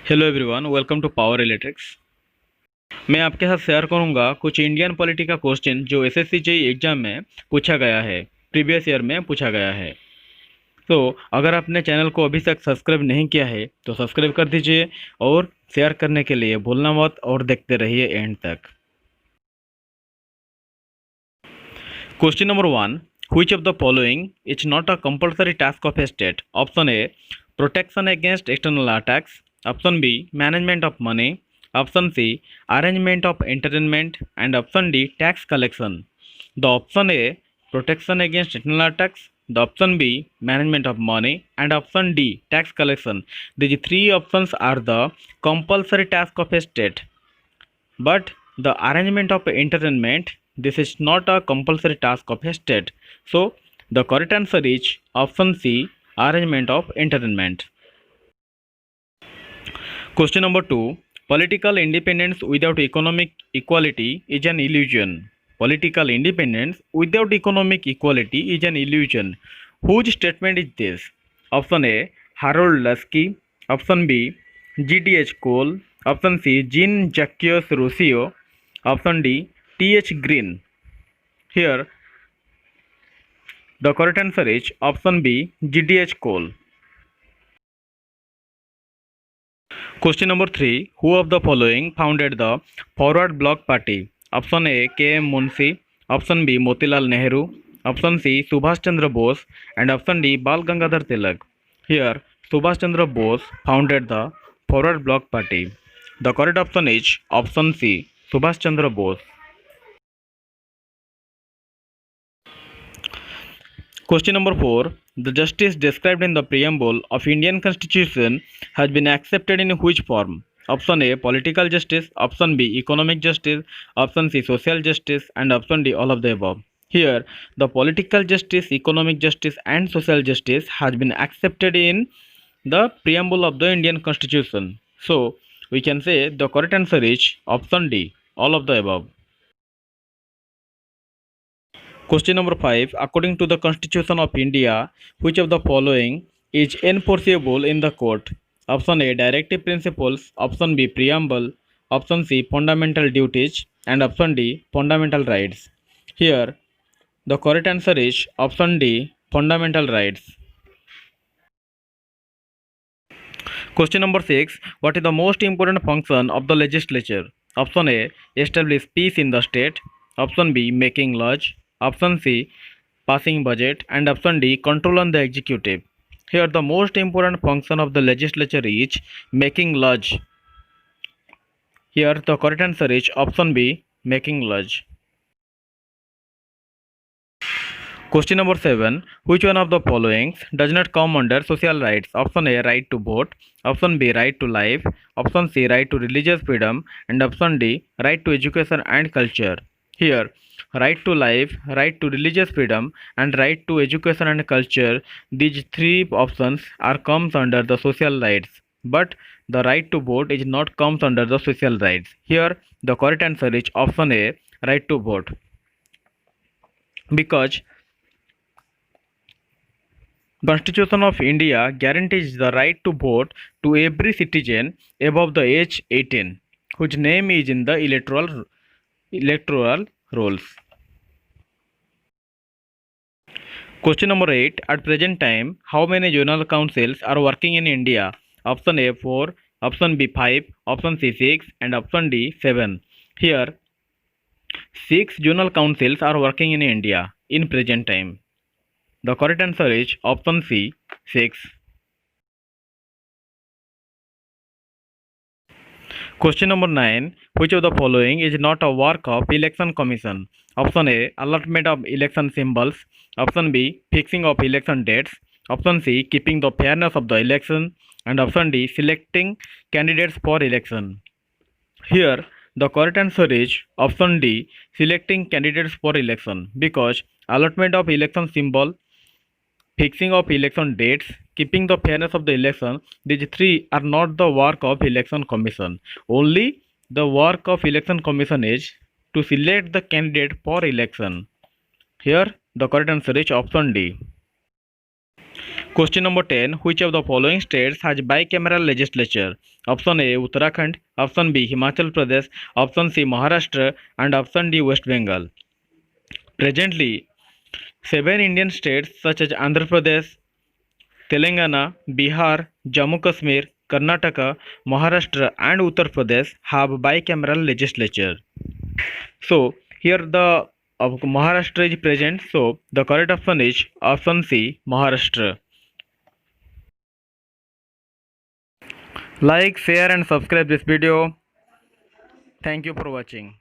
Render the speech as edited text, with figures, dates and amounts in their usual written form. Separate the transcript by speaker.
Speaker 1: Hello everyone, welcome to power electrics. मैं आपके साथ शेयर करूंगा कुछ इंडियन पॉलिटी का क्वेश्चन जो एसएससी जेईई एग्जाम में पूछा गया है, प्रीवियस ईयर में पूछा गया है। तो अगर आपने चैनल को अभी तक सब्सक्राइब नहीं किया है तो सब्सक्राइब कर दीजिए और शेयर करने के लिए भूलना मत और देखते रहिए एंड तक। Question number 1, which of the following is not a compulsory task of a state? Option A, protection against external attacks. Option B, management of money. Option C, arrangement of entertainment. And option D, tax collection. The option A, protection against external attacks. The option B, management of money. And option D, tax collection. These three options are the compulsory task of a state. But the arrangement of entertainment, this is not a compulsory task of a state. So the correct answer is option C, arrangement of entertainment. Question number 2, political independence without economic equality is an illusion. Political independence without economic equality is an illusion. Whose statement is this? Option A, Harold Lasky. Option B, G.T.H. Cole. Option C, Jean-Jacques Rousseau. Option D, T.H. Green. Here, the correct answer is option B, G.T.H. Cole. Question number 3, who of the following founded the Forward Bloc Party? Option A, K.M. Munshi. Option B, Motilal Nehru. Option C, Subhash Chandra Bose. And option D, Bal Gangadhar Tilak. Here, Subhash Chandra Bose founded the Forward Bloc Party. The correct option is option C, Subhash Chandra Bose. Question number 4. The justice described in the preamble of Indian Constitution has been accepted in which form? Option A, political justice. Option B, economic justice. Option C, social justice. And option D, all of the above. Here, the political justice, economic justice and social justice has been accepted in the preamble of the Indian Constitution. So, we can say the correct answer is option D, all of the above. Question number 5. According to the Constitution of India, which of the following is enforceable in the court? Option A, directive principles. Option B, preamble. Option C, fundamental duties. And option D, fundamental rights. Here, the correct answer is option D, fundamental rights. Question number 6. What is the most important function of the legislature? Option A, establish peace in the state. Option B, making laws. Option C, passing budget. And option D, control on the executive. Here the most important function of the legislature is making laws. Here the correct answer is option B, making laws. Question number 7. Which one of the following does not come under social rights? Option A, right to vote. Option B, right to life. Option C, right to religious freedom. And option D, right to education and culture. Here, right to life, right to religious freedom and right to education and culture, these three options are comes under the social rights. But the right to vote is not comes under the social rights. Here, the correct answer is option A, right to vote. Because Constitution of India guarantees the right to vote to every citizen above the age 18, whose name is in the electoral rolls. Question number 8. At present time, how many zonal councils are working in India? Option A 4, option B 5, option C 6 and option D 7. Here, 6 zonal councils are working in India in present time. The correct answer is option C, 6. Question number 9. Which of the following is not a work of election commission? Option A, allotment of election symbols. Option B, fixing of election dates. Option C, keeping the fairness of the election. And option D, selecting candidates for election. Here, the correct answer is option D, selecting candidates for election, because allotment of election symbol, fixing of election dates, keeping the fairness of the election, these three are not the work of election commission. Only the work of election commission is to select the candidate for election. Here the correct answer is option D. Question number 10. Which of the following states has bicameral legislature? Option A Uttarakhand, option B Himachal Pradesh, option C Maharashtra, and option D West Bengal. Presently, 7 Indian states such as Andhra Pradesh, Telangana, Bihar, Jammu Kashmir, Karnataka, Maharashtra, and Uttar Pradesh have bicameral legislature. So here the Maharashtra is present. So the correct option is option C Maharashtra. Like, share, and subscribe this video. Thank you for watching.